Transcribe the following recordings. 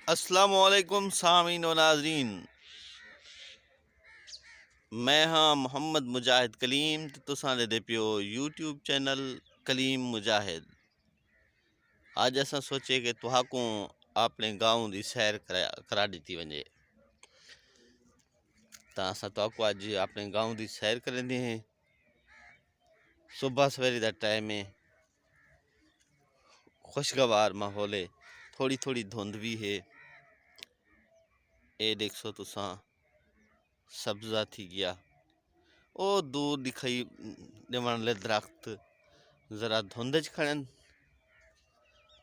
अस्सलामुअलैकुम सामीन व नाज़रीन। मैं हाँ मोहम्मद मुजाहिद कलीम ते तुसां दे पियो यूट्यूब चैनल कलीम मुजाहिद। आज असां सोचे कि तुहाकूं अपने गाँव दी सैर करा दी वञे। तो असां तुहाकूं अज अपने गाँव दी सैर करेंदे हैं। सुबह सवेरे दा टाइम है, खुशगवार माहौल है, थोड़ी थोड़ी धुंध भी है। ए देखो तुसां सब्जा थी गया, ओ दूर दिखाई देवण ले दरख्त जरा धुंध च खड़न।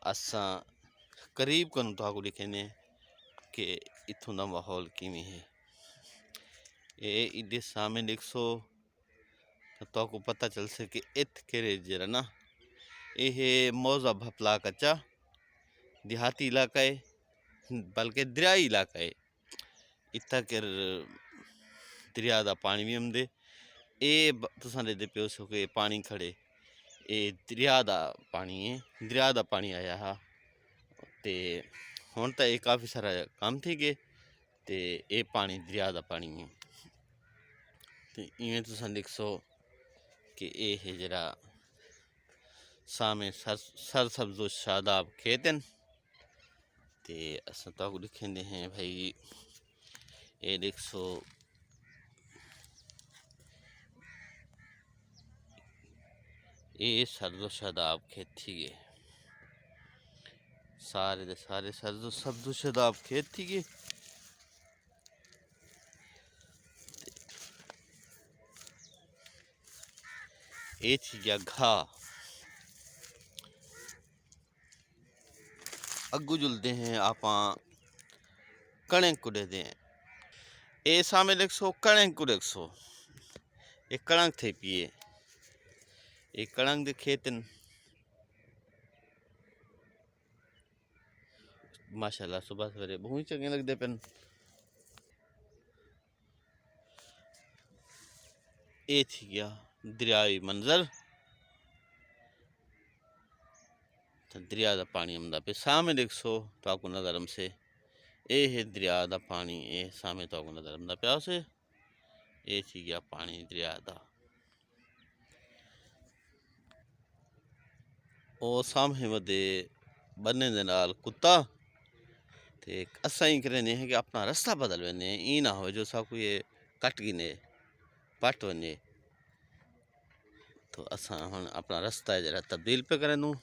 असां करीब कन तुहाकू दिखेंदे कि इत्थों दा माहौल किवें है। ये इदे सामने देखो तो तुहाकू पता चल सके इत केरे जरा ना ये मौजा भपला कच्चा देहाती इलाका है, बल्कि दरियाई इलाका है। इत्था कर दरिया दा पानी भी आंदे। ए तुसां दे पियो सो के पानी खड़े ए दरिया दा पानी है, दरिया दा पानी आया हा ते हुण तां ये काफ़ी सारा कम थी गए ते ये पानी दरिया दा पानी है। ते इवें तुसां दिखसो कि ये है जरा सामे सर सब्जो शादाब खेत हैं। ते असां तुहाकू दिखेंदे हैं भाई ये देखसो ये सरदो शादाब खेत थी गए, सारे दे सारे सरदो सब्जो शादाब खेत थी गए। ये थी गया घा अग्गू जुलते हैं आप कणक को दे दें। ए सामे देखसो कणक को देखसो ये कणक थे पिए ये कणक दे खेतन माशाल्लाह सुबह सवेरे बहुत ही चंगे लगते पेन। ये थी गया दरियाई मंजर, तो दरिया का पानी आंदा पे सामे देखसो तो आपको नजर हमसे ये है दरिया का पानी। ये सामे तो आपको नजर आंदा पिया से ये थी गया पानी दरिया का। ओ सामे वदे बन्ने दे नाल कुत्ता ते असां ही करेंदे हैं कि अपना रास्ता बदल वेंदे हैं। ई ना हो जो साकू ये कट गिने पट वने तो असां हुण अपना रास्ता जरा तब्दील पे करें दूँ।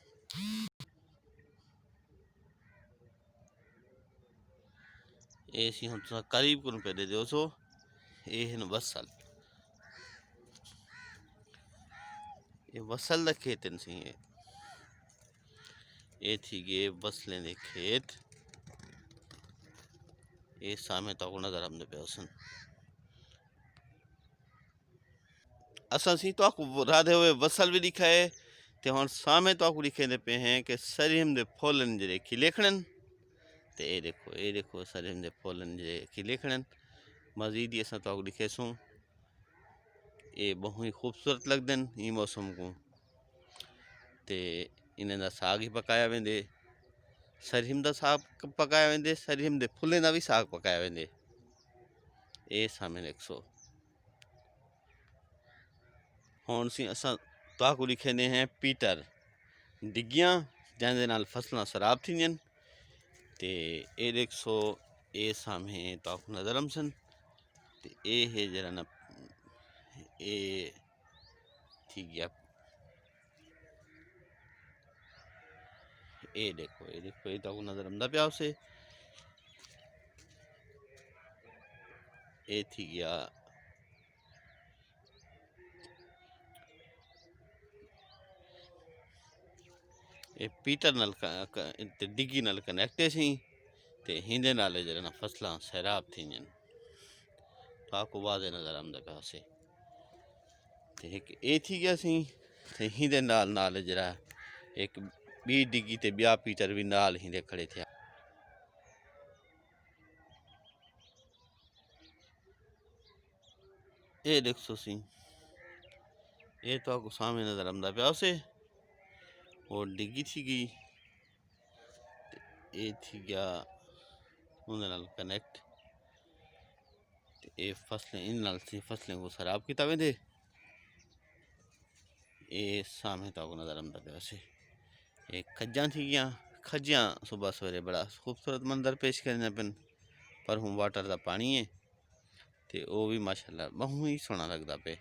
ये सी हुण तुसां करीब कोन पे दे दो सो ये है वसल, ये वसल दा खेत हैं सी ये थी गए वसलें दे खेत। ये सामे तो नजर आंदे पे सन असां सी तो आपको राधे हुए वसल भी दिखाए ते हुण सामे तो आपको दिखेंदे पे हैं कि सरियम दे फुल्लन जेरे खिले खड़न। ते ये देखो सरियम दे फुल्लन जे खिले खड़न। मजीद ही असां तो आपको दिखेसूं ये बहुत ही खूबसूरत लगदन ई मौसम को। ते इन्हें दा साग ही पकाया वेंदे, सरियम दा साग पकाया वेंदे, सरियम दे फुल्लें दा भी साग पकाया वेंदे। ये सामे देखसो हुण सी असां तुहाकू दिखेंदे हैं पीटर डिग्गियां जैंदे नाल फसलां खराब थींदियां ते ये देखसो ये सामे तुहाकू नजर आमसन ते ये है जरा ना ये थी गया ये देखो ये तुहाकू नजर आंदा पिया उसे ये थी गया ये पीटर नाल ते डिग्गी नाल कनैक्ट सी ते हिंदे नाल जरा ना फसलां सैराब थींदियां तुहाकू वादे नजर आंदा पिया उसे ते एक ये थी गया सी ते हिंदे नाल नाल जरा एक बी डिग्गी ते ब्या पीटर भी नाल हिंदे खड़े थे। ये देखो सी ये तो आपको सामने नजर आंदा पिया उसे और डिग्गी थी गई ये थी गया ਉਹਦੇ ਨਾਲ ਕਨੈਕਟ। ਤੇ ਇਹ ਫਸਲਾਂ ਇਹਨਾਂ ਨਾਲ ਸੀ ਫਸਲਾਂ को खराब किया वेंदे। ये सामने तक नज़र आंदा पिया वैसे ये खज्जां थी गया। खज्जां सुबह सवेरे बड़ा खूबसूरत मंजर पेश करने पिन पर हूँ वाटर का पानी है तो वह भी माशाल्लाह बहुत ही सोहना लगता पे।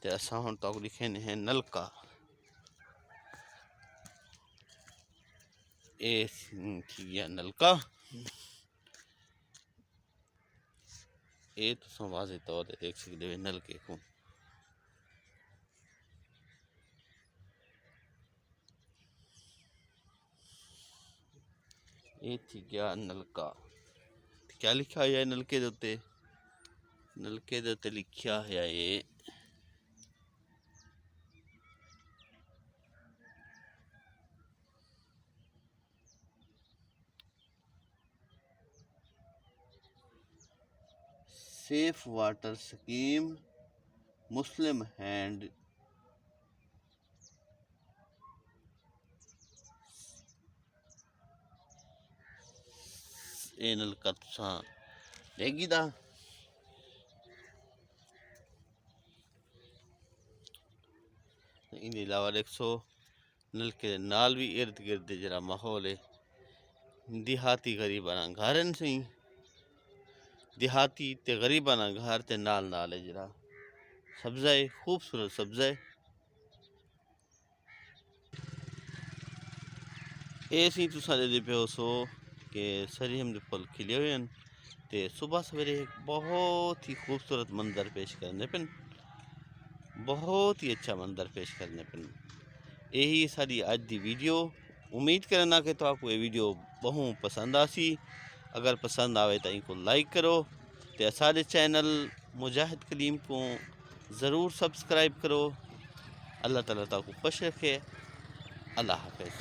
तो असा हुण तक लिखे हैं नलका। ये थी गया नलका। ये तुम वाज़े तौर पर देख सकते हो नलके को। ये थी गया नलका। क्या लिखा है नलके दे उत्ते? नलके दे उत्ते लिखा है ये सेफ वाटर स्कीम मुस्लिम हैंड ये नलका तुसा लेगी दा। इन अलावा देखो नलके नाल भी इर्द गिर्द जरा माहौल है देहाती गरीबाना घर हैं सही। देहाती ते गरीबाना घर ते नाल नाल है जरा सब्जा है खूबसूरत सब्जा है। ये सी तुसा दे पे सो कि सरियम के फुल खिले हुए हैं तो सुबह सवेरे बहुत ही खूबसूरत मंजर पेश करने पिन बहुत ही अच्छा मंजर पेश करने पिन। यही साड़ी अज की वीडियो। उम्मीद करना कि तो आपको ये वीडियो बहुत पसंद आसी। अगर पसंद आवे तो इनको लाइक करो तो सारे चैनल मुजाहिद कलीम को ज़रूर सब्सक्राइब करो। अल्लाह ताला ताको खुश रखे। अल्लाह हाफिज़।